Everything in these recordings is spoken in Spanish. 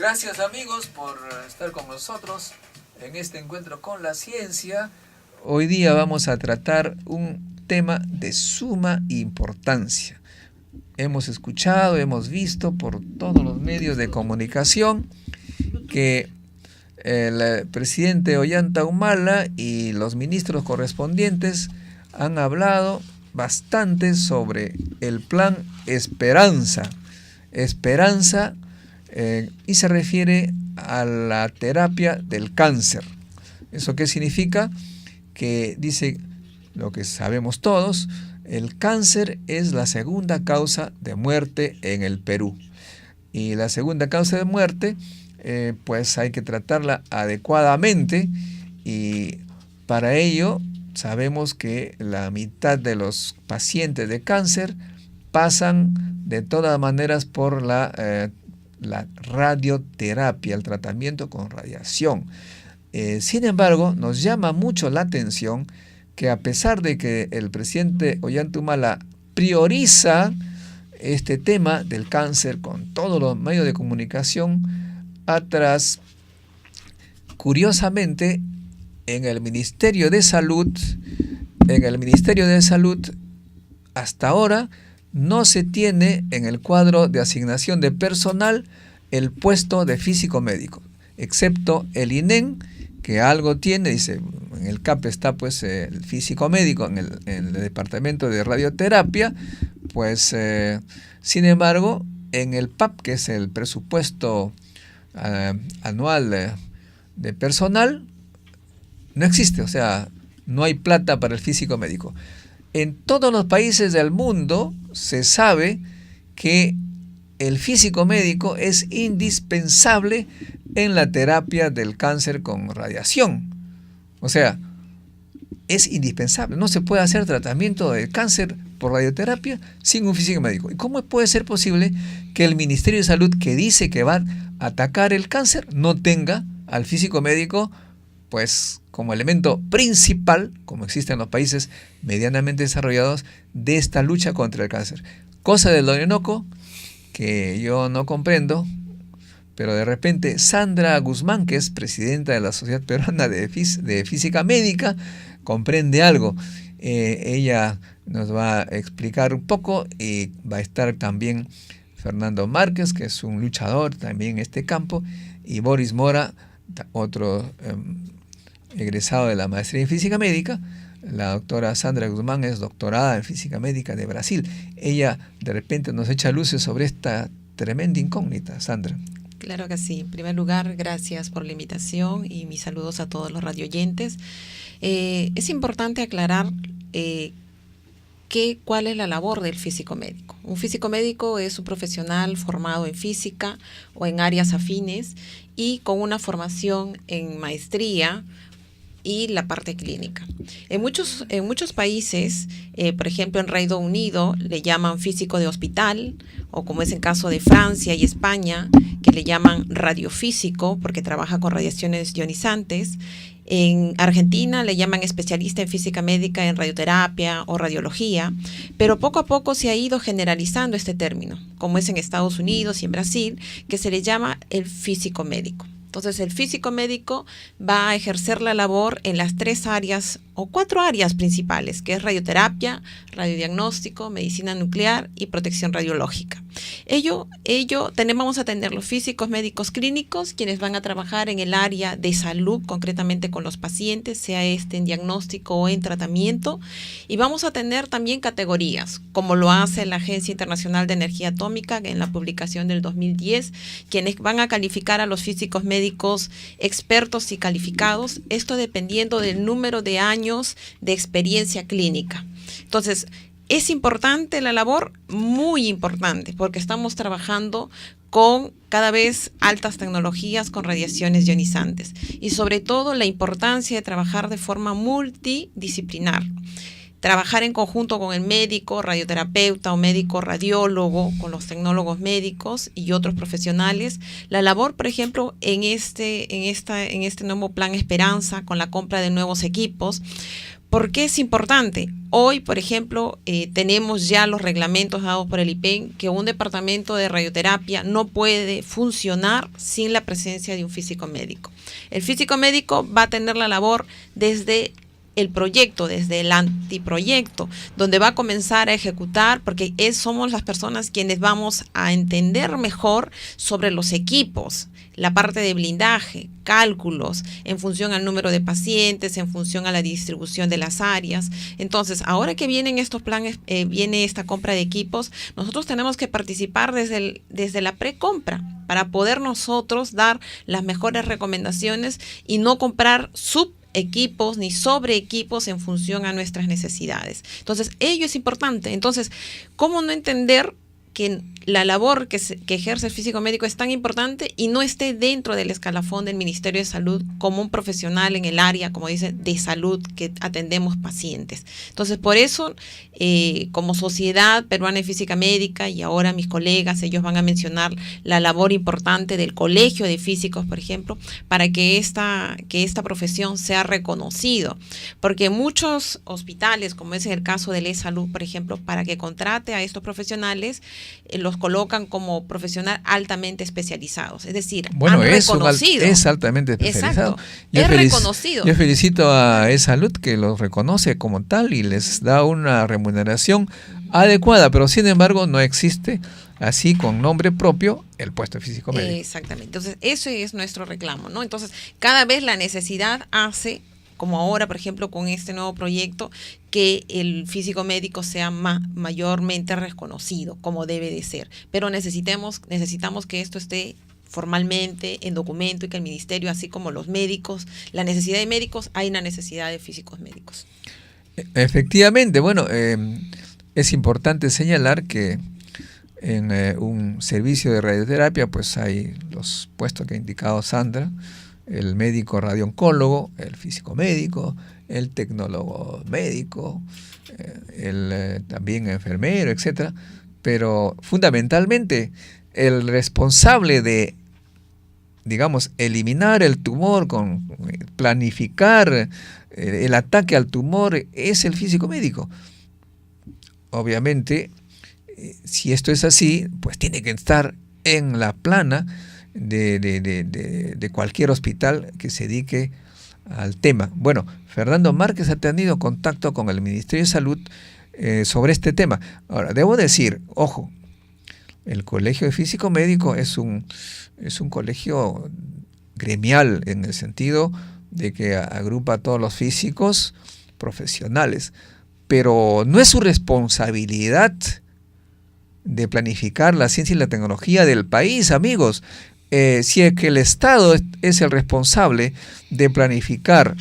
Gracias amigos por estar con nosotros en este encuentro con la ciencia. Hoy día vamos a tratar un tema de suma importancia. Hemos escuchado, hemos visto por todos los medios de comunicación que el presidente Ollanta Humala y los ministros correspondientes han hablado bastante sobre el plan Esperanza. Y se refiere a la terapia del cáncer. ¿Eso qué significa? Que dice lo que sabemos todos, el cáncer es la segunda causa de muerte en el Perú. Y la segunda causa de muerte, pues hay que tratarla adecuadamente, y para ello sabemos que la mitad de los pacientes de cáncer pasan de todas maneras por la radioterapia, el tratamiento con radiación. Sin embargo, nos llama mucho la atención que a pesar de que el presidente Ollanta Humala prioriza este tema del cáncer con todos los medios de comunicación, atrás, curiosamente, en el Ministerio de Salud, hasta ahora no se tiene en el cuadro de asignación de personal el puesto de físico médico, excepto el INEM, que algo tiene, dice, en el CAP está pues el físico médico en el departamento de radioterapia, pues sin embargo en el PAP, que es el presupuesto anual de personal, no existe, o sea, no hay plata para el físico médico. En todos los países del mundo se sabe que el físico médico es indispensable en la terapia del cáncer con radiación. O sea, es indispensable. No se puede hacer tratamiento de cáncer por radioterapia sin un físico médico. ¿Y cómo puede ser posible que el Ministerio de Salud, que dice que va a atacar el cáncer, no tenga al físico médico pues como elemento principal, como existe en los países medianamente desarrollados, de esta lucha contra el cáncer? Cosa del Orinoco que yo no comprendo, pero de repente Sandra Guzmán, que es presidenta de la Sociedad Peruana de Física Médica, comprende algo. Ella nos va a explicar un poco, y va a estar también Fernando Márquez, que es un luchador también en este campo, y Boris Mora, otro egresado de la maestría en Física Médica. La doctora Sandra Guzmán es doctorada en Física Médica de Brasil. Ella de repente nos echa luces sobre esta tremenda incógnita. Sandra. Claro que sí. En primer lugar, gracias por la invitación y mis saludos a todos los radioyentes. Es importante aclarar cuál es la labor del físico médico. Un físico médico es un profesional formado en física o en áreas afines y con una formación en maestría y la parte clínica. En muchos países, por ejemplo en Reino Unido, le llaman físico de hospital, o como es el caso de Francia y España, que le llaman radiofísico porque trabaja con radiaciones ionizantes. En Argentina le llaman especialista en física médica en radioterapia o radiología, pero poco a poco se ha ido generalizando este término, como es en Estados Unidos y en Brasil, que se le llama el físico médico. Entonces, el físico médico va a ejercer la labor en las 3 áreas o 4 áreas principales, que es radioterapia, radiodiagnóstico, medicina nuclear y protección radiológica. Vamos a tener los físicos médicos clínicos, quienes van a trabajar en el área de salud, concretamente con los pacientes, sea en diagnóstico o en tratamiento. Y vamos a tener también categorías, como lo hace la Agencia Internacional de Energía Atómica en la publicación del 2010, quienes van a calificar a los físicos médicos expertos y calificados, esto dependiendo del número de años de experiencia clínica. Entonces, ¿es importante la labor? Muy importante, porque estamos trabajando con cada vez altas tecnologías con radiaciones ionizantes y sobre todo la importancia de trabajar de forma multidisciplinar. Trabajar en conjunto con el médico, radioterapeuta o médico radiólogo, con los tecnólogos médicos y otros profesionales. La labor, por ejemplo, en este nuevo plan Esperanza, con la compra de nuevos equipos. ¿Por qué es importante? Hoy, por ejemplo, tenemos ya los reglamentos dados por el IPEN que un departamento de radioterapia no puede funcionar sin la presencia de un físico médico. El físico médico va a tener la labor desde el proyecto, desde el anteproyecto, donde va a comenzar a ejecutar, porque somos las personas quienes vamos a entender mejor sobre los equipos, la parte de blindaje, cálculos, en función al número de pacientes, en función a la distribución de las áreas. Entonces, ahora que vienen estos planes, viene esta compra de equipos, nosotros tenemos que participar desde la precompra para poder nosotros dar las mejores recomendaciones y no comprar equipos ni sobre equipos en función a nuestras necesidades. Entonces, ello es importante. Entonces, ¿cómo no entender que la labor que ejerce el físico médico es tan importante y no esté dentro del escalafón del Ministerio de Salud como un profesional en el área, como dice, de salud que atendemos pacientes? Entonces, por eso, como Sociedad Peruana de Física Médica, y ahora mis colegas, ellos van a mencionar la labor importante del Colegio de Físicos, por ejemplo, para que esta profesión sea reconocido. Porque muchos hospitales, como es el caso del E-Salud, por ejemplo, para que contrate a estos profesionales, los colocan como profesional altamente especializados. Es decir, bueno, han reconocido. Es altamente especializado. Exacto, reconocido. Yo felicito a E-Salud que los reconoce como tal y les da una remuneración adecuada, pero sin embargo no existe así con nombre propio el puesto de físico médico. Exactamente. Entonces, ese es nuestro reclamo, ¿no? Entonces, cada vez la necesidad hace, como ahora, por ejemplo, con este nuevo proyecto, que el físico médico sea mayormente reconocido, como debe de ser. Pero necesitamos que esto esté formalmente en documento y que el ministerio, así como los médicos, la necesidad de médicos, hay una necesidad de físicos médicos. Efectivamente, bueno, es importante señalar que en un servicio de radioterapia pues hay los puestos que ha indicado Sandra, el médico radiooncólogo, el físico médico, el tecnólogo médico, el también enfermero, etcétera. Pero fundamentalmente el responsable de, digamos, eliminar el tumor, planificar el ataque al tumor es el físico médico. Obviamente, si esto es así, pues tiene que estar en la plana de cualquier hospital que se dedique al tema. Bueno, Fernando Márquez ha tenido contacto con el Ministerio de Salud sobre este tema. Ahora, debo decir, ojo, el Colegio de Físico Médico es un colegio gremial en el sentido de que agrupa a todos los físicos profesionales, pero no es su responsabilidad de planificar la ciencia y la tecnología del país, amigos. Si es que el Estado es el responsable de planificar,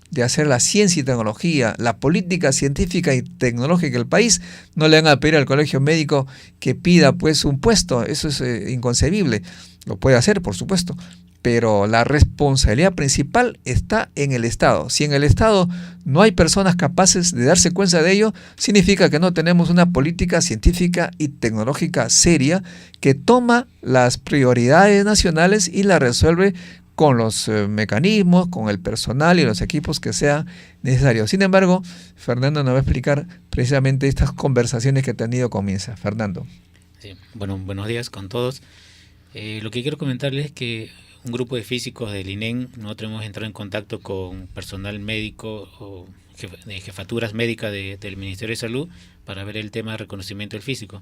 de hacer la ciencia y tecnología, la política científica y tecnológica del país, no le van a pedir al colegio médico que pida pues un puesto. Eso es inconcebible. Lo puede hacer, por supuesto, pero la responsabilidad principal está en el Estado. Si en el Estado no hay personas capaces de darse cuenta de ello, significa que no tenemos una política científica y tecnológica seria que toma las prioridades nacionales y las resuelve con los mecanismos, con el personal y los equipos que sean necesarios. Sin embargo, Fernando nos va a explicar precisamente estas conversaciones que ha tenido con MINSA. Fernando. Sí, bueno, buenos días con todos. Lo que quiero comentarles es que un grupo de físicos del INEN, nosotros hemos entrado en contacto con personal médico o de jefaturas médicas del Ministerio de Salud para ver el tema de reconocimiento del físico.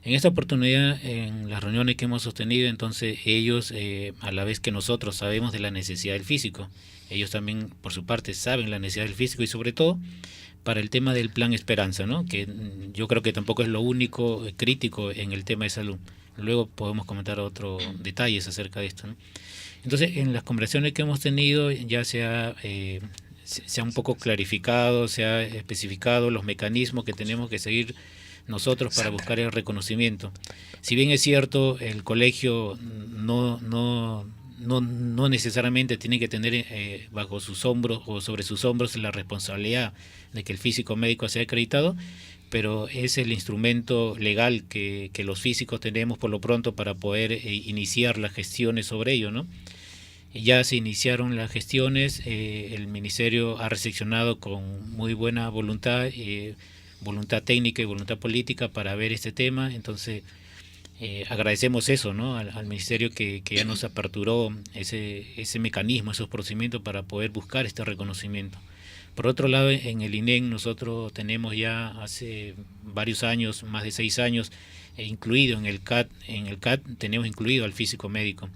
En esta oportunidad, en las reuniones que hemos sostenido, entonces ellos, a la vez que nosotros sabemos de la necesidad del físico, ellos también por su parte saben la necesidad del físico y sobre todo para el tema del Plan Esperanza, ¿no? Que yo creo que tampoco es lo único crítico en el tema de salud. Luego podemos comentar otros detalles acerca de esto, ¿no? Entonces, en las conversaciones que hemos tenido ya se ha un poco clarificado, se ha especificado los mecanismos que tenemos que seguir nosotros para buscar el reconocimiento. Si bien es cierto, el colegio no necesariamente tiene que tener bajo sus hombros o sobre sus hombros la responsabilidad de que el físico médico sea acreditado, pero es el instrumento legal que los físicos tenemos por lo pronto para poder iniciar las gestiones sobre ello, ¿no? Ya se iniciaron las gestiones, el Ministerio ha recepcionado con muy buena voluntad, voluntad técnica y voluntad política para ver este tema. Entonces agradecemos eso, ¿no? Al Ministerio que ya nos aperturó ese mecanismo, esos procedimientos para poder buscar este reconocimiento. Por otro lado, en el INEN nosotros tenemos ya hace varios años, más de 6 años, incluido en el CAT tenemos incluido al físico médico,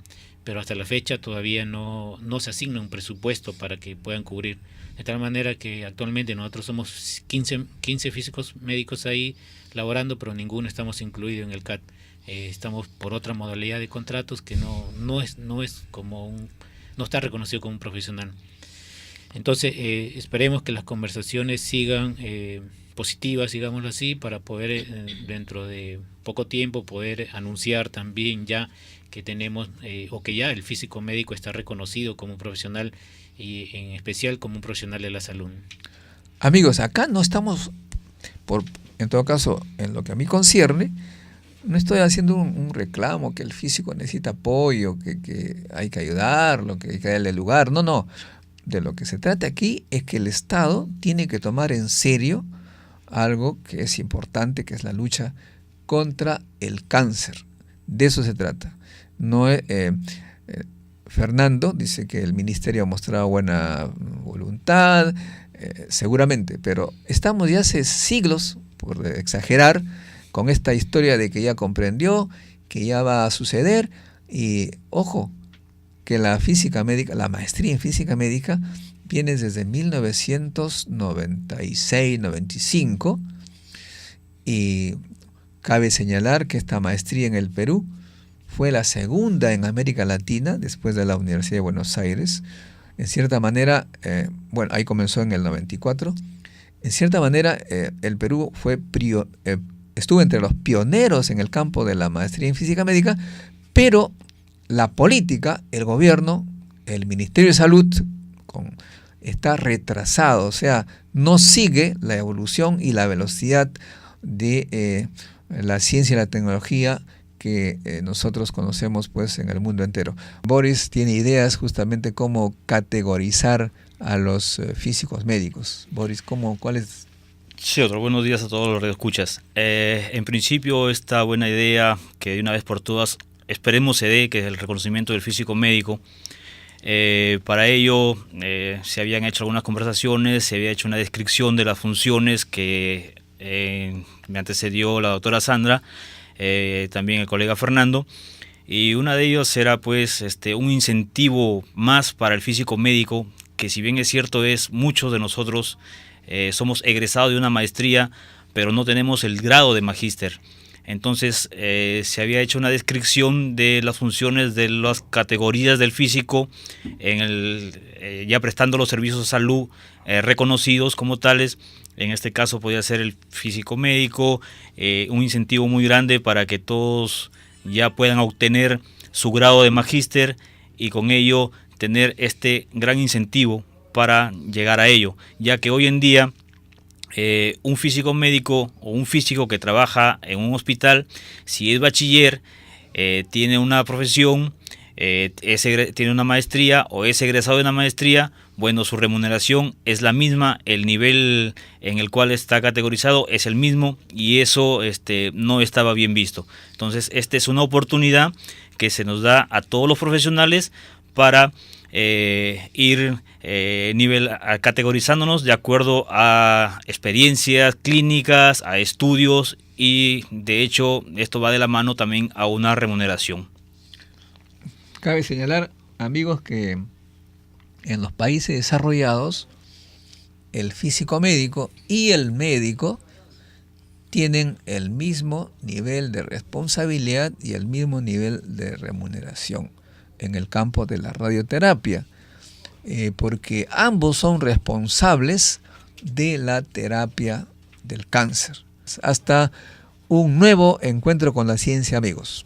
pero hasta la fecha todavía no se asigna un presupuesto para que puedan cubrir. De tal manera que actualmente nosotros somos 15 físicos médicos ahí laborando, pero ninguno estamos incluidos en el CAT. Estamos por otra modalidad de contratos que no está reconocido como un profesional. Entonces esperemos que las conversaciones sigan positivas, digámoslo así, para poder dentro de poco tiempo poder anunciar también ya que tenemos o que ya el físico médico está reconocido como un profesional y en especial como un profesional de la salud. Amigos, acá no estamos, en todo caso, en lo que a mí concierne, no estoy haciendo un reclamo que el físico necesita apoyo, que hay que ayudarlo, que hay que darle lugar. No. De lo que se trata aquí es que el Estado tiene que tomar en serio algo que es importante, que es la lucha contra el cáncer. De eso se trata. Fernando dice que el ministerio ha mostrado buena voluntad, seguramente, pero estamos ya hace siglos, por exagerar, con esta historia de que ya comprendió, que ya va a suceder, y ojo, que la física médica, la maestría en física médica, viene desde 1996-95, y cabe señalar que esta maestría en el Perú fue la segunda en América Latina, después de la Universidad de Buenos Aires. En cierta manera, ahí comenzó en el 94, en cierta manera el Perú estuvo entre los pioneros en el campo de la maestría en física médica, pero la política, el gobierno, el Ministerio de Salud está retrasado, o sea, no sigue la evolución y la velocidad de la ciencia y la tecnología que nosotros conocemos pues en el mundo entero. Boris tiene ideas justamente cómo categorizar a los físicos médicos. Boris, ¿cuál es? Sí, buenos días a todos los radioescuchas. En principio, esta buena idea que de una vez por todas esperemos se dé, que es el reconocimiento del físico médico. Para ello se habían hecho algunas conversaciones, se había hecho una descripción de las funciones que me antecedió la doctora Sandra, también el colega Fernando, y una de ellas era pues un incentivo más para el físico médico, que si bien es cierto muchos de nosotros somos egresados de una maestría, pero no tenemos el grado de magíster. Entonces se había hecho una descripción de las funciones de las categorías del físico, ya prestando los servicios de salud reconocidos como tales. En este caso podía ser el físico médico, un incentivo muy grande para que todos ya puedan obtener su grado de magíster y con ello tener este gran incentivo para llegar a ello, ya que hoy en día un físico médico o un físico que trabaja en un hospital, si es bachiller, tiene una profesión, tiene una maestría o es egresado de una maestría, bueno, su remuneración es la misma, el nivel en el cual está categorizado es el mismo y eso no estaba bien visto. Entonces, esta es una oportunidad que se nos da a todos los profesionales para ir categorizándonos de acuerdo a experiencias clínicas, a estudios y de hecho esto va de la mano también a una remuneración. Cabe señalar, amigos, que en los países desarrollados el físico médico y el médico tienen el mismo nivel de responsabilidad y el mismo nivel de remuneración en el campo de la radioterapia, porque ambos son responsables de la terapia del cáncer. Hasta un nuevo encuentro con la ciencia, amigos.